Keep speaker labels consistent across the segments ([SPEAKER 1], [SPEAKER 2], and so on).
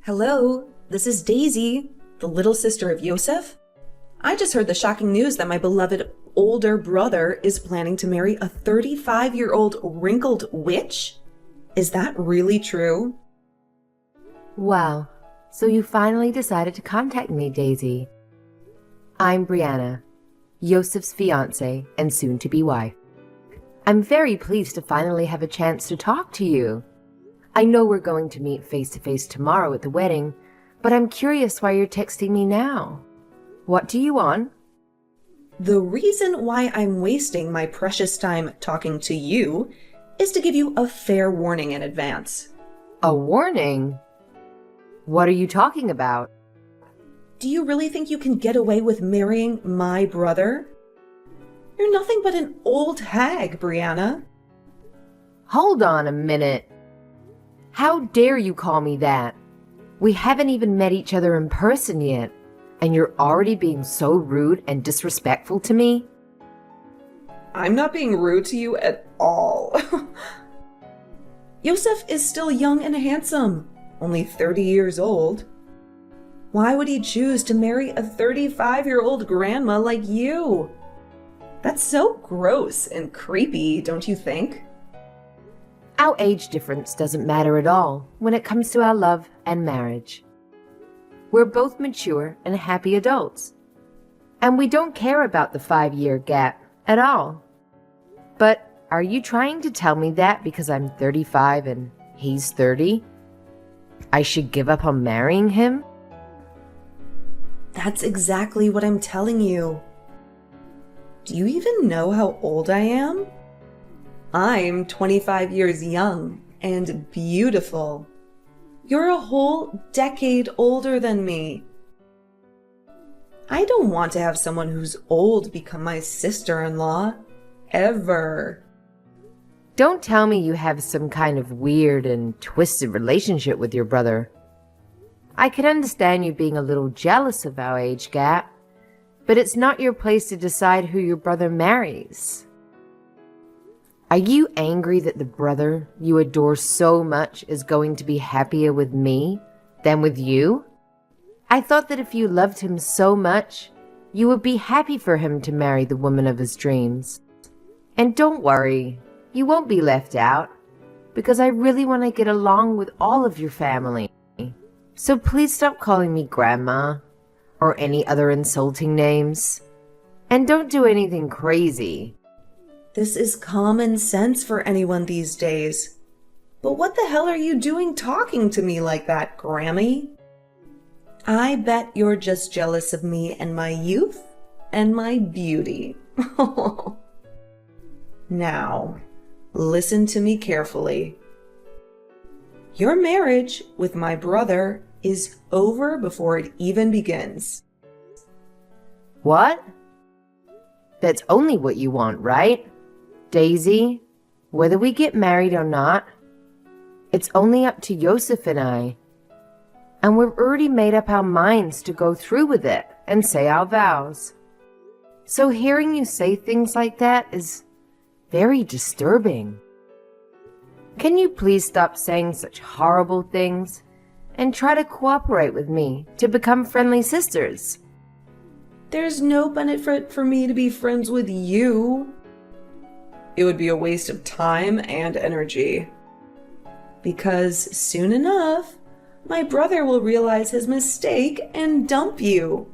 [SPEAKER 1] Hello, this is Daisy, the little sister of Yosef. I just heard the shocking news that my beloved older brother is planning to marry a 35-year-old wrinkled witch. Is that really true?
[SPEAKER 2] Wow, so you finally decided to contact me, Daisy. I'm Brianna, Yosef's fiancé and soon-to-be wife. I'm very pleased to finally have a chance to talk to you. I know we're going to meet face-to-face tomorrow at the wedding, but I'm curious why you're texting me now. What do you want?
[SPEAKER 1] The reason why I'm wasting my precious time talking to you is to give you a fair warning in advance.
[SPEAKER 2] A warning? What are you talking about?
[SPEAKER 1] Do you really think you can get away with marrying my brother? You're nothing but an old hag, Brianna.
[SPEAKER 2] Hold on a minute. How dare you call me that? We haven't even met each other in person yet, and you're already being so rude and disrespectful to me?
[SPEAKER 1] I'm not being rude to you at all. Yosef is still young and handsome, only 30 years old. Why would he choose to marry a 35-year-old grandma like you? That's so gross and creepy, don't you think?
[SPEAKER 2] Our age difference doesn't matter at all when it comes to our love and marriage. We're both mature and happy adults, and we don't care about the 5-year gap at all. But are you trying to tell me that because I'm 35 and he's 30, I should give up on marrying him?
[SPEAKER 1] That's exactly what I'm telling you. Do you even know how old I am? I'm 25 years young and beautiful. You're a whole decade older than me. I don't want to have someone who's old become my sister-in-law. Ever.
[SPEAKER 2] Don't tell me you have some kind of weird and twisted relationship with your brother. I can understand you being a little jealous of our age gap, but it's not your place to decide who your brother marries. Are you angry that the brother you adore so much is going to be happier with me than with you? I thought that if you loved him so much, you would be happy for him to marry the woman of his dreams. And don't worry, you won't be left out, because I really want to get along with all of your family. So please stop calling me Grandma or any other insulting names. And don't do anything crazy.
[SPEAKER 1] This is common sense for anyone these days. But what the hell are you doing talking to me like that, Grammy? I bet you're just jealous of me and my youth and my beauty. Now, listen to me carefully. Your marriage with my brother is over before it even begins.
[SPEAKER 2] What? That's only what you want, right? Daisy, whether we get married or not, it's only up to Yosef and I. And we've already made up our minds to go through with it and say our vows. So hearing you say things like that is very disturbing. Can you please stop saying such horrible things and try to cooperate with me to become friendly sisters?
[SPEAKER 1] There's no benefit for me to be friends with you. It would be a waste of time and energy. Because soon enough, my brother will realize his mistake and dump you.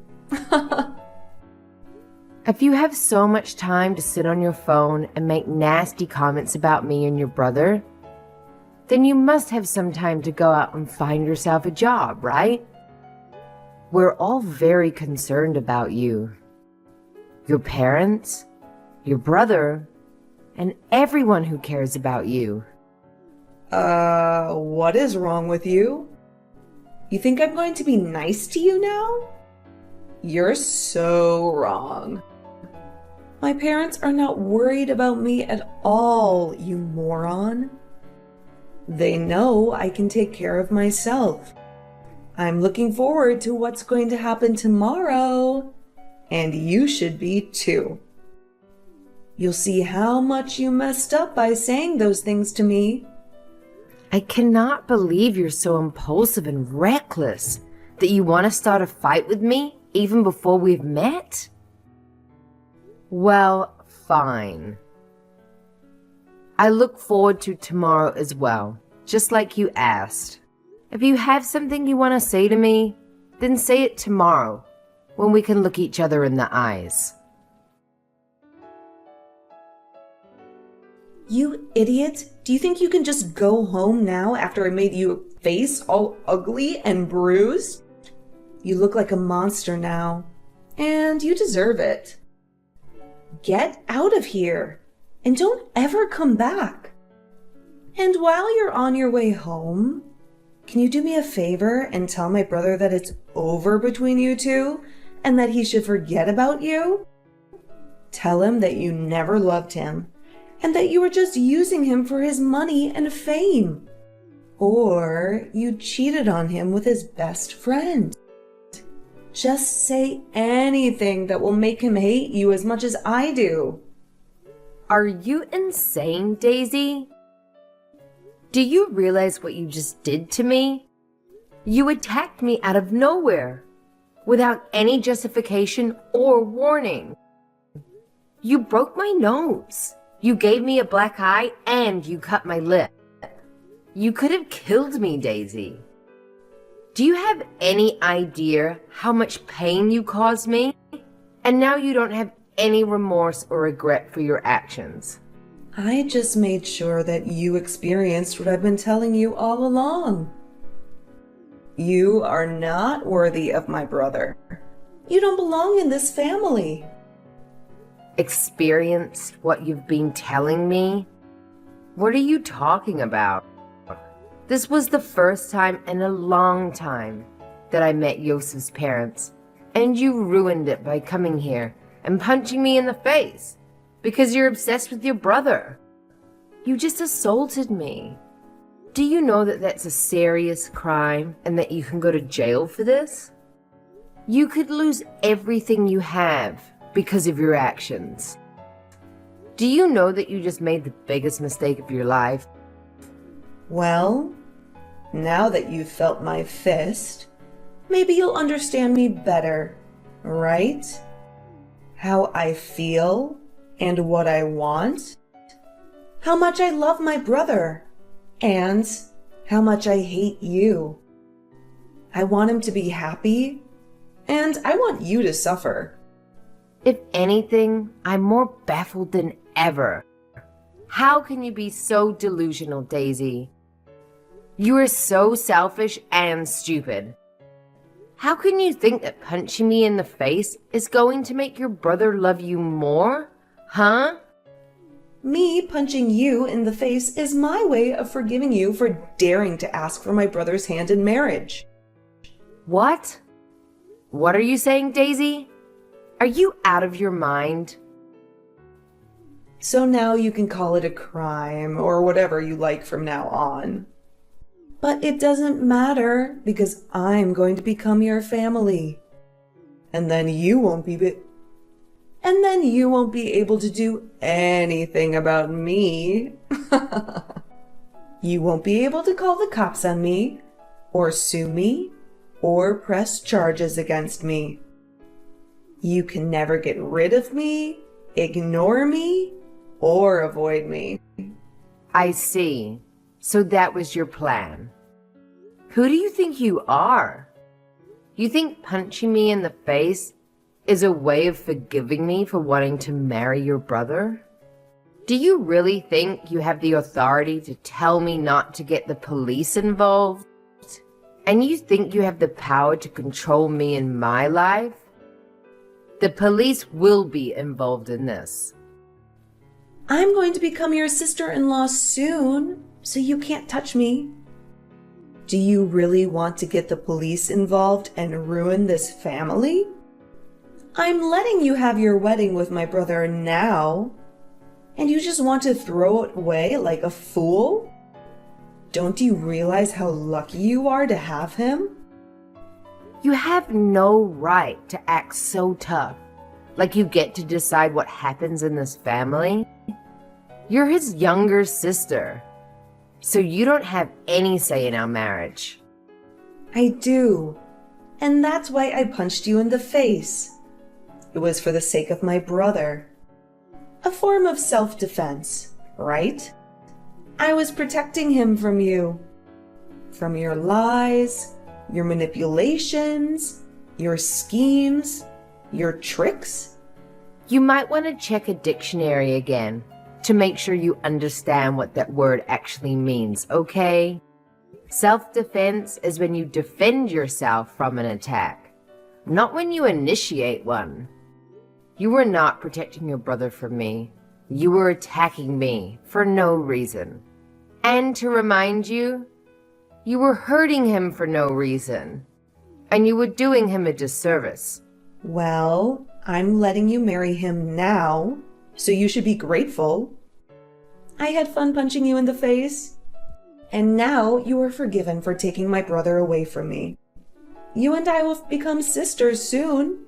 [SPEAKER 2] If you have so much time to sit on your phone and make nasty comments about me and your brother, then you must have some time to go out and find yourself a job, right? We're all very concerned about you. Your parents, your brother, and everyone who cares about you.
[SPEAKER 1] What is wrong with you? You think I'm going to be nice to you now? You're so wrong. My parents are not worried about me at all, you moron. They know I can take care of myself. I'm looking forward to what's going to happen tomorrow. And you should be too. You'll see how much you messed up by saying those things to me.
[SPEAKER 2] I cannot believe you're so impulsive and reckless that you want to start a fight with me even before we've met. Well, fine. I look forward to tomorrow as well, just like you asked. If you have something you want to say to me, then say it tomorrow, when we can look each other in the eyes.
[SPEAKER 1] You idiot! Do you think you can just go home now after I made your face all ugly and bruised? You look like a monster now, and you deserve it. Get out of here, and don't ever come back. And while you're on your way home, can you do me a favor and tell my brother that it's over between you two and that he should forget about you? Tell him that you never loved him and that you were just using him for his money and fame. Or you cheated on him with his best friend. Just say anything that will make him hate you as much as I do.
[SPEAKER 2] Are you insane, Daisy? Do you realize what you just did to me? You attacked me out of nowhere, without any justification or warning. You broke my nose. You gave me a black eye and you cut my lip. You could have killed me, Daisy. Do you have any idea how much pain you caused me? And now you don't have any remorse or regret for your actions.
[SPEAKER 1] I just made sure that you experienced what I've been telling you all along. You are not worthy of my brother. You don't belong in this family.
[SPEAKER 2] Experienced what you've been telling me? What are you talking about? This was the first time in a long time that I met Yosef's parents, and you ruined it by coming here and punching me in the face because you're obsessed with your brother. You just assaulted me. Do you know that that's a serious crime and that you can go to jail for this? You could lose everything you have because of your actions. Do you know that you just made the biggest mistake of your life?
[SPEAKER 1] Well, now that you've felt my fist, maybe you'll understand me better, right? How I feel and what I want. How much I love my brother and how much I hate you. I want him to be happy and I want you to suffer.
[SPEAKER 2] If anything, I'm more baffled than ever. How can you be so delusional, Daisy? You are so selfish and stupid. How can you think that punching me in the face is going to make your brother love you more? Huh?
[SPEAKER 1] Me punching you in the face is my way of forgiving you for daring to ask for my brother's hand in marriage.
[SPEAKER 2] What? What are you saying, Daisy? Are you out of your mind?
[SPEAKER 1] So now you can call it a crime or whatever you like from now on. But it doesn't matter because I'm going to become your family. And then you won't be able to do anything about me. You won't be able to call the cops on me, or sue me, or press charges against me. You can never get rid of me, ignore me, or avoid me.
[SPEAKER 2] I see. So that was your plan. Who do you think you are? You think punching me in the face is a way of forgiving me for wanting to marry your brother? Do you really think you have the authority to tell me not to get the police involved? And you think you have the power to control me in my life? The police will be involved in this.
[SPEAKER 1] I'm going to become your sister-in-law soon, so you can't touch me. Do you really want to get the police involved and ruin this family? I'm letting you have your wedding with my brother now, and you just want to throw it away like a fool? Don't you realize how lucky you are to have him?
[SPEAKER 2] You have no right to act so tough, like you get to decide what happens in this family. You're his younger sister. So you don't have any say in our marriage.
[SPEAKER 1] I do. And that's why I punched you in the face. It was for the sake of my brother. A form of self-defense, right? I was protecting him from you. From your lies, your manipulations, your schemes, your tricks.
[SPEAKER 2] You might want to check a dictionary again to make sure you understand what that word actually means, okay? Self-defense is when you defend yourself from an attack, not when you initiate one. You were not protecting your brother from me. You were attacking me for no reason. And to remind you, you were hurting him for no reason. And you were doing him a disservice.
[SPEAKER 1] Well, I'm letting you marry him now, so you should be grateful. I had fun punching you in the face. And now you are forgiven for taking my brother away from me. You and I will become sisters soon.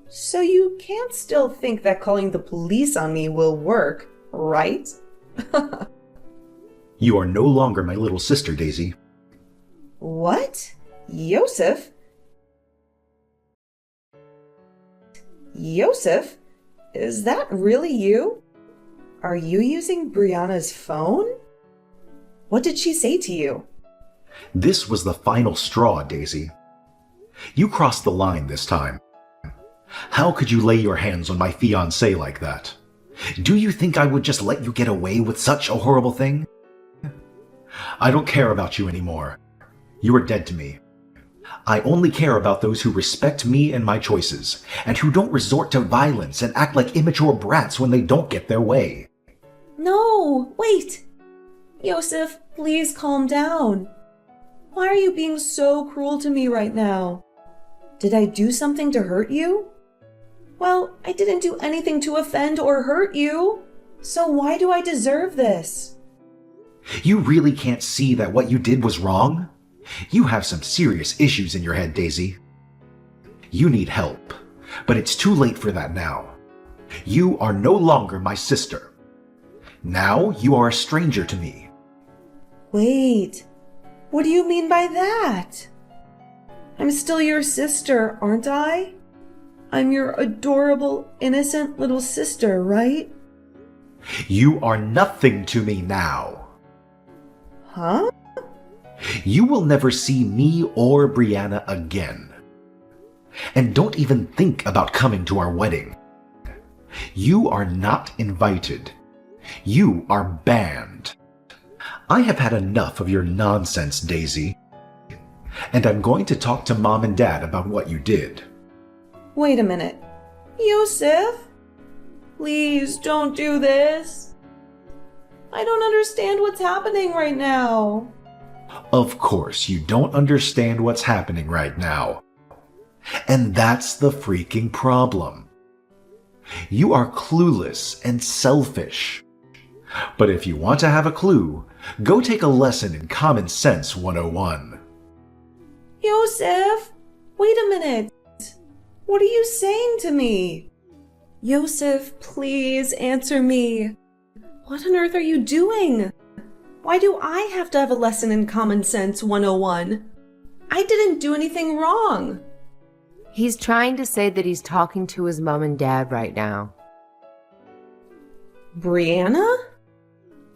[SPEAKER 1] So you can't still think that calling the police on me will work, right?
[SPEAKER 3] You are no longer my little sister, Daisy.
[SPEAKER 1] What? Yosef? Yosef? Is that really you? Are you using Brianna's phone? What did she say to you?
[SPEAKER 3] This was the final straw, Daisy. You crossed the line this time. How could you lay your hands on my fiancé like that? Do you think I would just let you get away with such a horrible thing? I don't care about you anymore. You are dead to me. I only care about those who respect me and my choices, and who don't resort to violence and act like immature brats when they don't get their way.
[SPEAKER 1] No, wait! Yosef, please calm down. Why are you being so cruel to me right now? Did I do something to hurt you? Well, I didn't do anything to offend or hurt you. So why do I deserve this?
[SPEAKER 3] You really can't see that what you did was wrong? You have some serious issues in your head, Daisy. You need help, but it's too late for that now. You are no longer my sister. Now you are a stranger to me.
[SPEAKER 1] Wait, what do you mean by that? I'm still your sister, aren't I? I'm your adorable, innocent little sister, right?
[SPEAKER 3] You are nothing to me now.
[SPEAKER 1] Huh?
[SPEAKER 3] You will never see me or Brianna again. And don't even think about coming to our wedding. You are not invited. You are banned. I have had enough of your nonsense, Daisy. And I'm going to talk to Mom and Dad about what you did.
[SPEAKER 1] Wait a minute. Yosef? Please don't do this. I don't understand what's happening right now.
[SPEAKER 3] Of course, you don't understand what's happening right now. And that's the freaking problem. You are clueless and selfish. But if you want to have a clue, go take a lesson in Common Sense 101.
[SPEAKER 1] Yosef, wait a minute. What are you saying to me? Yosef, please answer me. What on earth are you doing? Why do I have to have a lesson in Common Sense 101? I didn't do anything wrong.
[SPEAKER 2] He's trying to say that he's talking to his mom and dad right now.
[SPEAKER 1] Brianna?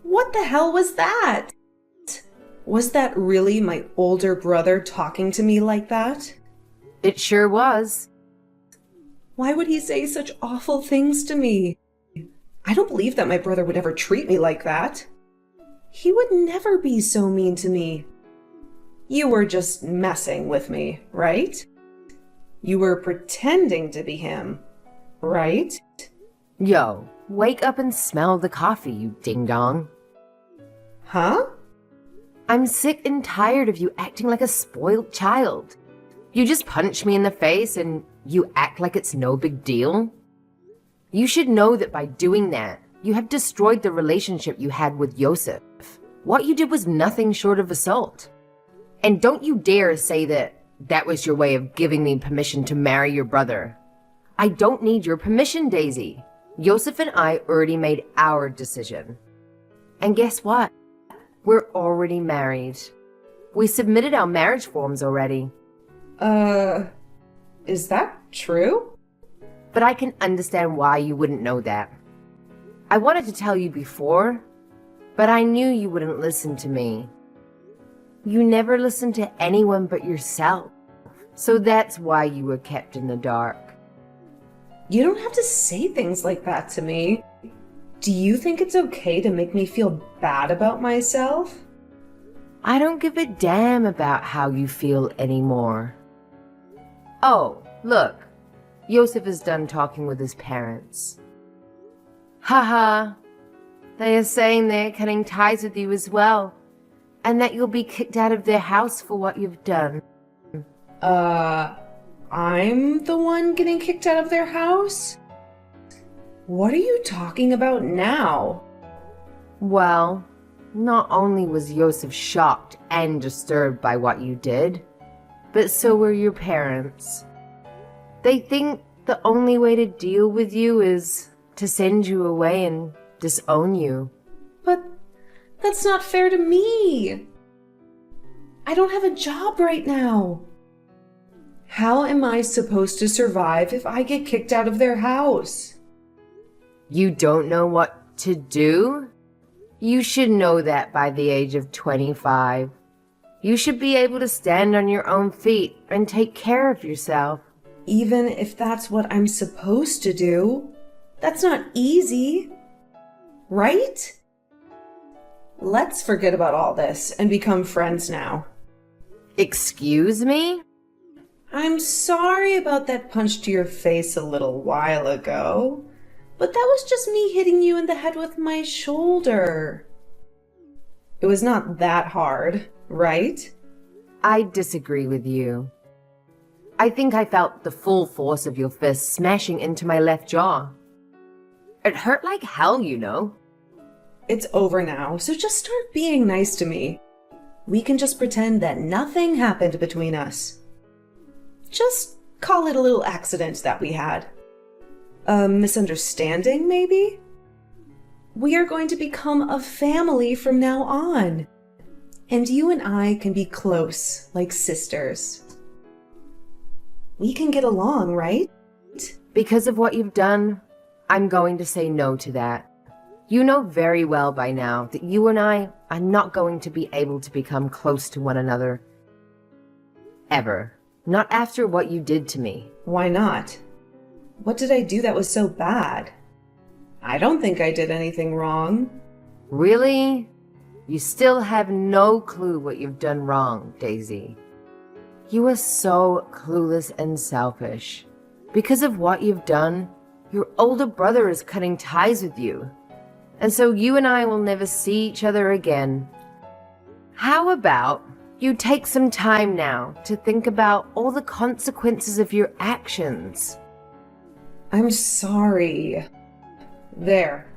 [SPEAKER 1] What the hell was that? Was that really my older brother talking to me like that?
[SPEAKER 2] It sure was.
[SPEAKER 1] Why would he say such awful things to me? I don't believe that my brother would ever treat me like that. He would never be so mean to me. You were just messing with me, right? You were pretending to be him, right?
[SPEAKER 2] Yo, wake up and smell the coffee, you ding-dong.
[SPEAKER 1] Huh?
[SPEAKER 2] I'm sick and tired of you acting like a spoiled child. You just punch me in the face and you act like it's no big deal. You should know that by doing that, you have destroyed the relationship you had with Yosef. What you did was nothing short of assault. And don't you dare say that was your way of giving me permission to marry your brother. I don't need your permission, Daisy. Yosef and I already made our decision. And guess what? We're already married. We submitted our marriage forms already.
[SPEAKER 1] Is that true?
[SPEAKER 2] But I can understand why you wouldn't know that. I wanted to tell you before, but I knew you wouldn't listen to me. You never listen to anyone but yourself, so that's why you were kept in the dark.
[SPEAKER 1] You don't have to say things like that to me. Do you think it's okay to make me feel bad about myself?
[SPEAKER 2] I don't give a damn about how you feel anymore. Oh, look, Yosef is done talking with his parents. Haha, they are saying they're cutting ties with you as well, and that you'll be kicked out of their house for what you've done.
[SPEAKER 1] I'm the one getting kicked out of their house? What are you talking about now?
[SPEAKER 2] Well, not only was Yosef shocked and disturbed by what you did, but so were your parents. They think the only way to deal with you is to send you away and disown you.
[SPEAKER 1] But that's not fair to me. I don't have a job right now. How am I supposed to survive if I get kicked out of their house?
[SPEAKER 2] You don't know what to do? You should know that by the age of 25. You should be able to stand on your own feet and take care of yourself.
[SPEAKER 1] Even if that's what I'm supposed to do, that's not easy, right? Let's forget about all this and become friends now.
[SPEAKER 2] Excuse me?
[SPEAKER 1] I'm sorry about that punch to your face a little while ago, but that was just me hitting you in the head with my shoulder. It was not that hard, right?
[SPEAKER 2] I disagree with you. I think I felt the full force of your fist smashing into my left jaw. It hurt like hell, you know.
[SPEAKER 1] It's over now, so just start being nice to me. We can just pretend that nothing happened between us. Just call it a little accident that we had. A misunderstanding, maybe? We are going to become a family from now on. And you and I can be close, like sisters. We can get along, right?
[SPEAKER 2] Because of what you've done, I'm going to say no to that. You know very well by now that you and I are not going to be able to become close to one another. Ever. Not after what you did to me.
[SPEAKER 1] Why not? What did I do that was so bad? I don't think I did anything wrong.
[SPEAKER 2] Really? You still have no clue what you've done wrong, Daisy. You are so clueless and selfish. Because of what you've done, your older brother is cutting ties with you. And so you and I will never see each other again. How about you take some time now to think about all the consequences of your actions?
[SPEAKER 1] I'm sorry. There.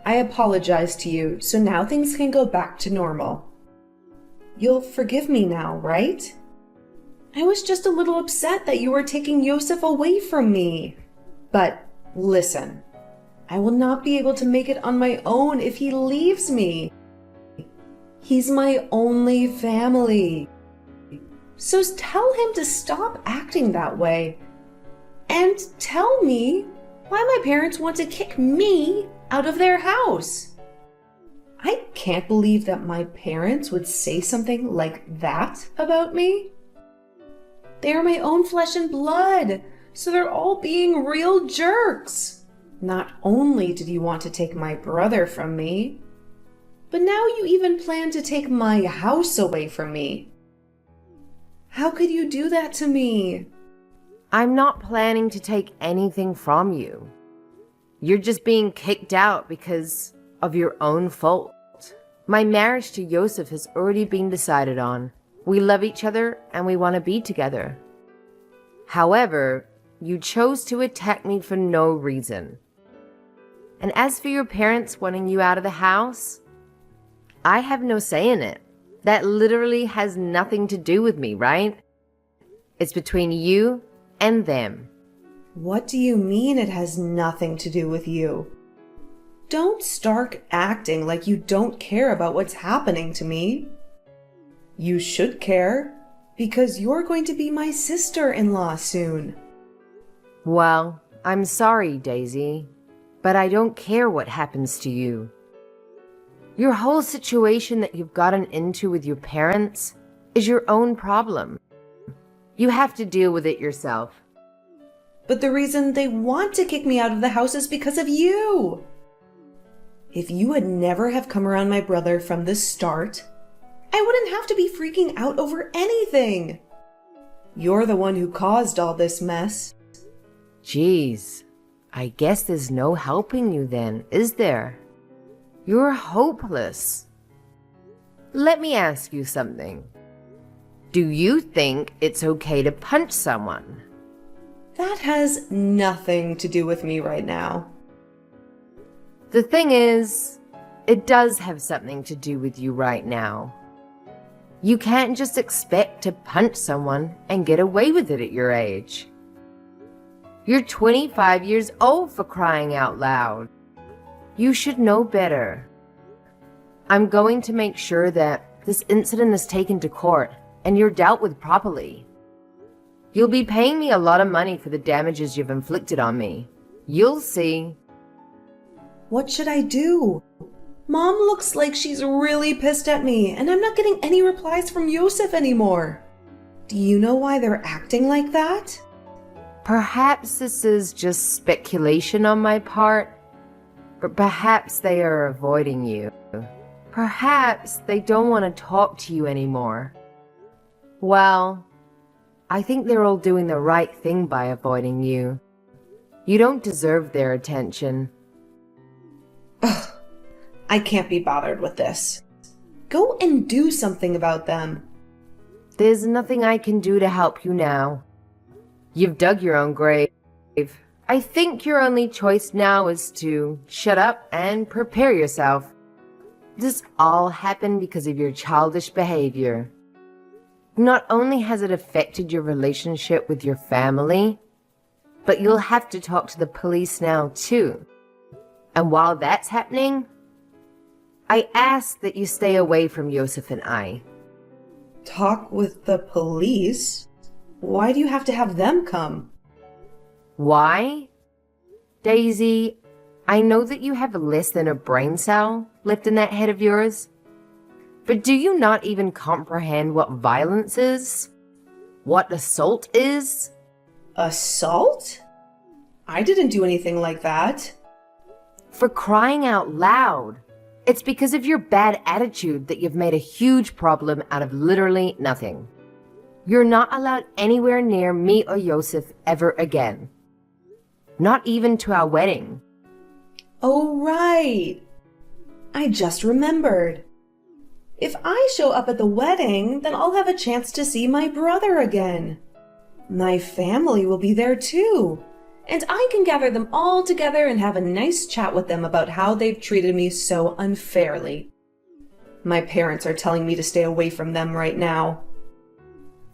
[SPEAKER 1] I apologize to you, so now things can go back to normal. You'll forgive me now, right? I was just a little upset that you were taking Yosef away from me. But listen, I will not be able to make it on my own if he leaves me. He's my only family. So tell him to stop acting that way. And tell me why my parents want to kick me out of their house. I can't believe that my parents would say something like that about me. They are my own flesh and blood, so they're all being real jerks. Not only did you want to take my brother from me, but now you even plan to take my house away from me. How could you do that to me?
[SPEAKER 2] I'm not planning to take anything from you. You're just being kicked out because of your own fault. My marriage to Yosef has already been decided on. We love each other and we want to be together. However, you chose to attack me for no reason. And as for your parents wanting you out of the house, I have no say in it. That literally has nothing to do with me, right? It's between you and them.
[SPEAKER 1] What do you mean it has nothing to do with you? Don't start acting like you don't care about what's happening to me. You should care, because you're going to be my sister-in-law soon.
[SPEAKER 2] Well, I'm sorry, Daisy, but I don't care what happens to you. Your whole situation that you've gotten into with your parents is your own problem. You have to deal with it yourself.
[SPEAKER 1] But the reason they want to kick me out of the house is because of you. If you would never have come around my brother from the start, I wouldn't have to be freaking out over anything. You're the one who caused all this mess.
[SPEAKER 2] Jeez, I guess there's no helping you then, is there? You're hopeless. Let me ask you something. Do you think it's okay to punch someone?
[SPEAKER 1] That has nothing to do with me right now.
[SPEAKER 2] The thing is, it does have something to do with you right now. You can't just expect to punch someone and get away with it at your age. You're 25 years old, for crying out loud. You should know better. I'm going to make sure that this incident is taken to court and you're dealt with properly. You'll be paying me a lot of money for the damages you've inflicted on me. You'll see.
[SPEAKER 1] What should I do? Mom looks like she's really pissed at me, and I'm not getting any replies from Yosef anymore. Do you know why they're acting like that?
[SPEAKER 2] Perhaps this is just speculation on my part, but perhaps they are avoiding you. Perhaps they don't want to talk to you anymore. Well, I think they're all doing the right thing by avoiding you. You don't deserve their attention.
[SPEAKER 1] Ugh, I can't be bothered with this. Go and do something about them.
[SPEAKER 2] There's nothing I can do to help you now. You've dug your own grave. I think your only choice now is to shut up and prepare yourself. This all happened because of your childish behavior. Not only has it affected your relationship with your family, but you'll have to talk to the police now too. And while that's happening, I ask that you stay away from Yosef and I.
[SPEAKER 1] Talk with the police? Why do you have to have them come?
[SPEAKER 2] Why? Daisy, I know that you have less than a brain cell left in that head of yours, but do you not even comprehend what violence is? What assault is?
[SPEAKER 1] Assault? I didn't do anything like that.
[SPEAKER 2] For crying out loud, it's because of your bad attitude that you've made a huge problem out of literally nothing. You're not allowed anywhere near me or Yosef ever again. Not even to our wedding.
[SPEAKER 1] Oh, right. I just remembered. If I show up at the wedding, then I'll have a chance to see my brother again. My family will be there too, and I can gather them all together and have a nice chat with them about how they've treated me so unfairly. My parents are telling me to stay away from them right now.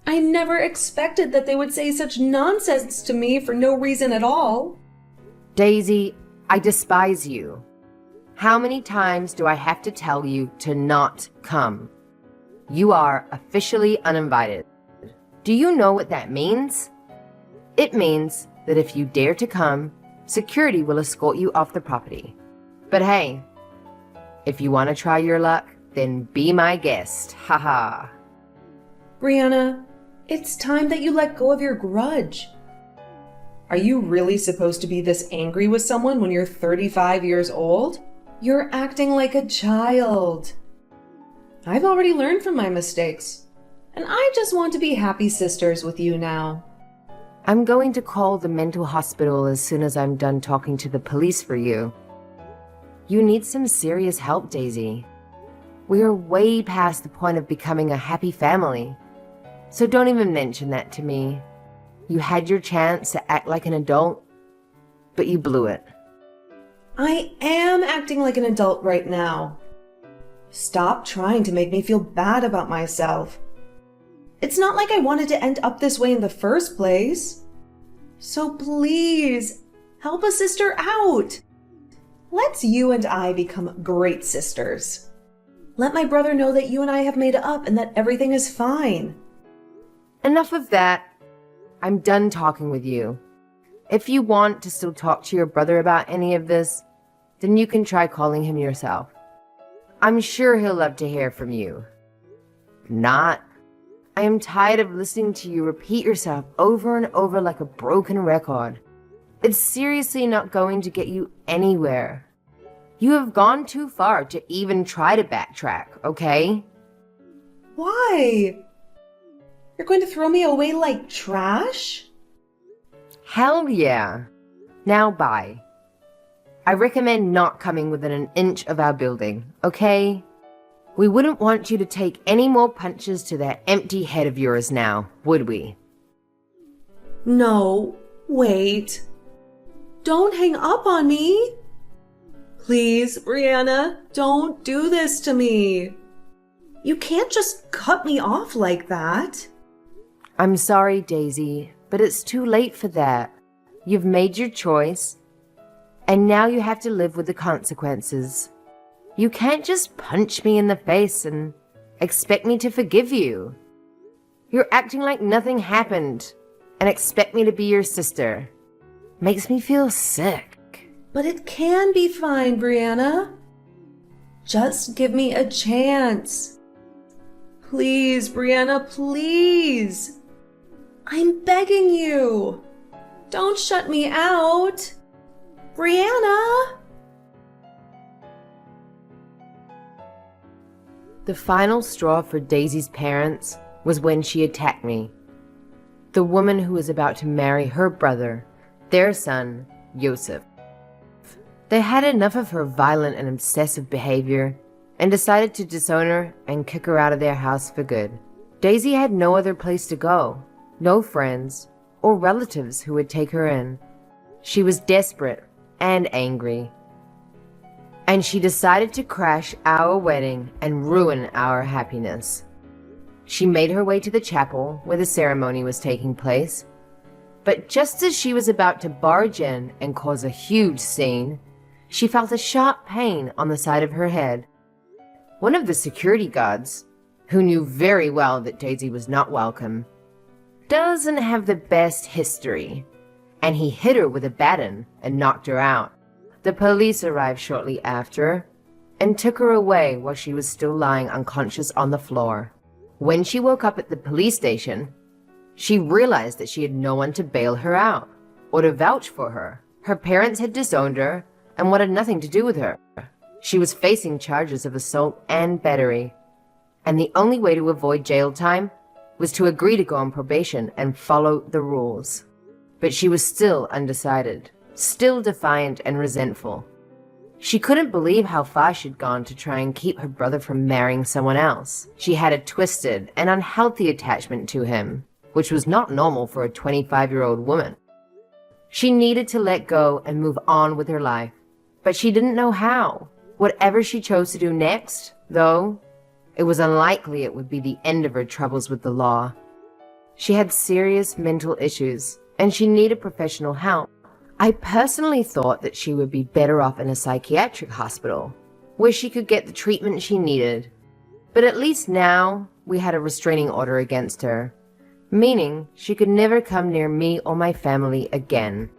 [SPEAKER 1] I never expected that they would say such nonsense to me for no reason at all.
[SPEAKER 2] Daisy, I despise you. How many times do I have to tell you to not come? You are officially uninvited. Do you know what that means? It means that if you dare to come, security will escort you off the property. But hey, if you want to try your luck, then be my guest. Haha.
[SPEAKER 1] Brianna, it's time that you let go of your grudge. Are you really supposed to be this angry with someone when you're 35 years old? You're acting like a child. I've already learned from my mistakes, and I just want to be happy sisters with you now.
[SPEAKER 2] I'm going to call the mental hospital as soon as I'm done talking to the police for you. You need some serious help, Daisy. We are way past the point of becoming a happy family. So don't even mention that to me. You had your chance to act like an adult, but you blew it.
[SPEAKER 1] I am acting like an adult right now. Stop trying to make me feel bad about myself. It's not like I wanted to end up this way in the first place. So please, help a sister out. Let's you and I become great sisters. Let my brother know that you and I have made it up and that everything is fine.
[SPEAKER 2] Enough of that. I'm done talking with you. If you want to still talk to your brother about any of this, then you can try calling him yourself. I'm sure he'll love to hear from you. If not, I am tired of listening to you repeat yourself over and over like a broken record. It's seriously not going to get you anywhere. You have gone too far to even try to backtrack, okay?
[SPEAKER 1] Why? You're going to throw me away like trash?
[SPEAKER 2] Hell yeah. Now bye. I recommend not coming within an inch of our building, okay? We wouldn't want you to take any more punches to that empty head of yours now, would we?
[SPEAKER 1] No, wait. Don't hang up on me. Please, Brianna, don't do this to me. You can't just cut me off like that.
[SPEAKER 2] I'm sorry, Daisy, but it's too late for that. You've made your choice, and now you have to live with the consequences. You can't just punch me in the face and expect me to forgive you. You're acting like nothing happened and expect me to be your sister. Makes me feel sick.
[SPEAKER 1] But it can be fine, Brianna. Just give me a chance. Please, Brianna, please. I'm begging you. Don't shut me out. Brianna!
[SPEAKER 2] The final straw for Daisy's parents was when she attacked me. The woman who was about to marry her brother, their son, Yosef. They had enough of her violent and obsessive behavior and decided to disown her and kick her out of their house for good. Daisy had no other place to go, no friends or relatives who would take her in. She was desperate and angry, and she decided to crash our wedding and ruin our happiness. She made her way to the chapel where the ceremony was taking place, but just as she was about to barge in and cause a huge scene, she felt a sharp pain on the side of her head. One of the security guards, who knew very well that Daisy was not welcome, doesn't have the best history, and he hit her with a baton and knocked her out. The police arrived shortly after and took her away while she was still lying unconscious on the floor. When she woke up at the police station, she realized that she had no one to bail her out or to vouch for her. Her parents had disowned her and wanted nothing to do with her. She was facing charges of assault and battery, and the only way to avoid jail time was to agree to go on probation and follow the rules. But she was still undecided, still defiant and resentful. She couldn't believe how far she'd gone to try and keep her brother from marrying someone else. She had a twisted and unhealthy attachment to him, which was not normal for a 25-year-old woman. She needed to let go and move on with her life, but she didn't know how. Whatever she chose to do next, though, it was unlikely it would be the end of her troubles with the law. She had serious mental issues, and she needed professional help. I personally thought that she would be better off in a psychiatric hospital, where she could get the treatment she needed. But at least now, we had a restraining order against her, meaning she could never come near me or my family again.